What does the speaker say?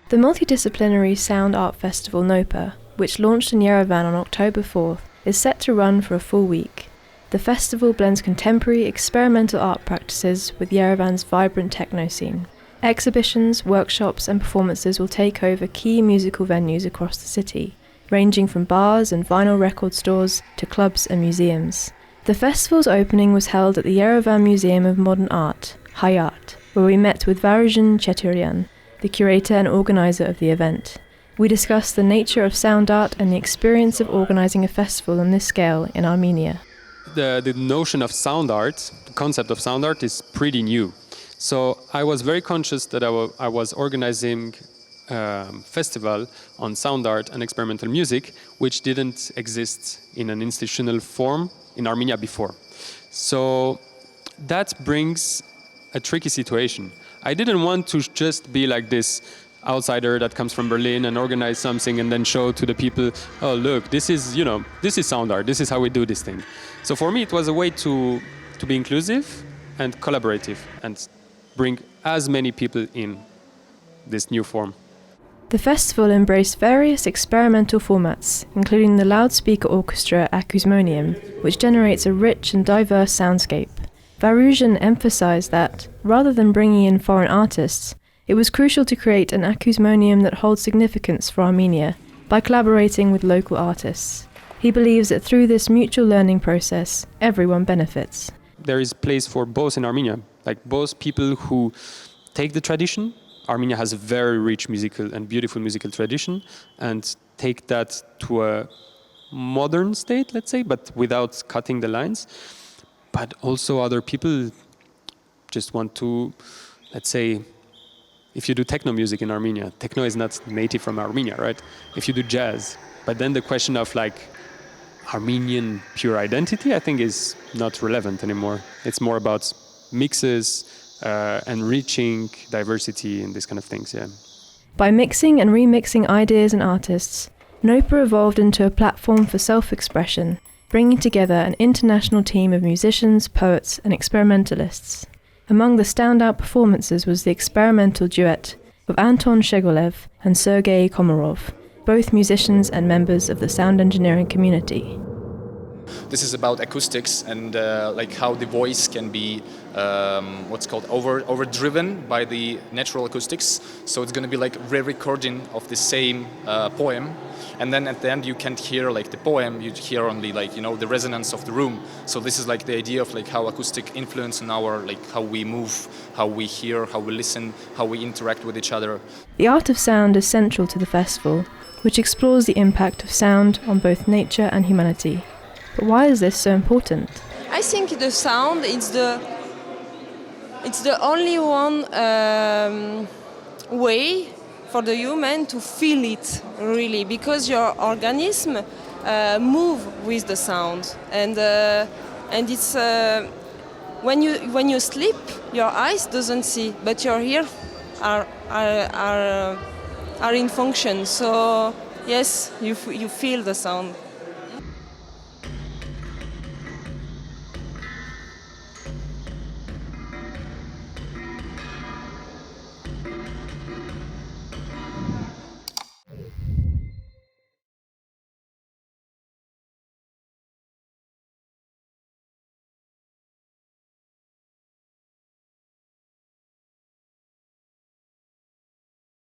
The multidisciplinary sound art festival Nopa, which launched in Yerevan on October 4th, is set to run for a full week. The festival blends contemporary experimental art practices with Yerevan's vibrant techno scene. Exhibitions, workshops and performances will take over key musical venues across the city, ranging from bars and vinyl record stores to clubs and museums. The festival's opening was held at the Yerevan Museum of Modern Art, Hayat, where we met with Varujan Cheturian, the curator and organizer of the event. We discussed the nature of sound art and the experience of organizing a festival on this scale in Armenia. The notion of sound art, the concept of sound art is pretty new. So I was very conscious that I was organizing a festival on sound art and experimental music, which didn't exist in an institutional form in Armenia before. So that brings a tricky situation. I didn't want to just be like this outsider that comes from Berlin and organize something and then show to the people, oh look, this is sound art, this is how we do this thing. So for me it was a way to be inclusive and collaborative and bring as many people in this new form. The festival embraced various experimental formats, including the loudspeaker orchestra Acousmonium, which generates a rich and diverse soundscape. Varujan emphasized that, rather than bringing in foreign artists, it was crucial to create an acousmonium that holds significance for Armenia by collaborating with local artists. He believes that through this mutual learning process, everyone benefits. There is place for both in Armenia, like both people who take the tradition. Armenia has a very rich musical and beautiful musical tradition, and take that to a modern state, let's say, but without cutting the lines. But also other people just want to, let's say, if you do techno music in Armenia, techno is not native from Armenia, right? If you do jazz, but then the question of like Armenian pure identity, I think is not relevant anymore. It's more about mixes, enriching diversity and these kind of things, yeah. By mixing and remixing ideas and artists, Nopa evolved into a platform for self-expression, bringing together an international team of musicians, poets and experimentalists. Among the standout performances was the experimental duet of Anton Shegolev and Sergei Komarov, both musicians and members of the sound engineering community. This is about acoustics and like how the voice can be what's called overdriven by the natural acoustics. So it's going to be like re-recording of the same poem, and then at the end you can't hear like the poem. You hear only like the resonance of the room. So this is like the idea of like how acoustic influence in our like how we move, how we hear, how we listen, how we interact with each other. The art of sound is central to the festival, which explores the impact of sound on both nature and humanity. But why is this so important? I think the sound it's the only one way for the human to feel it really, because your organism move with the sound, and it's when you sleep your eyes doesn't see, but your ears are in function. So yes, you feel the sound.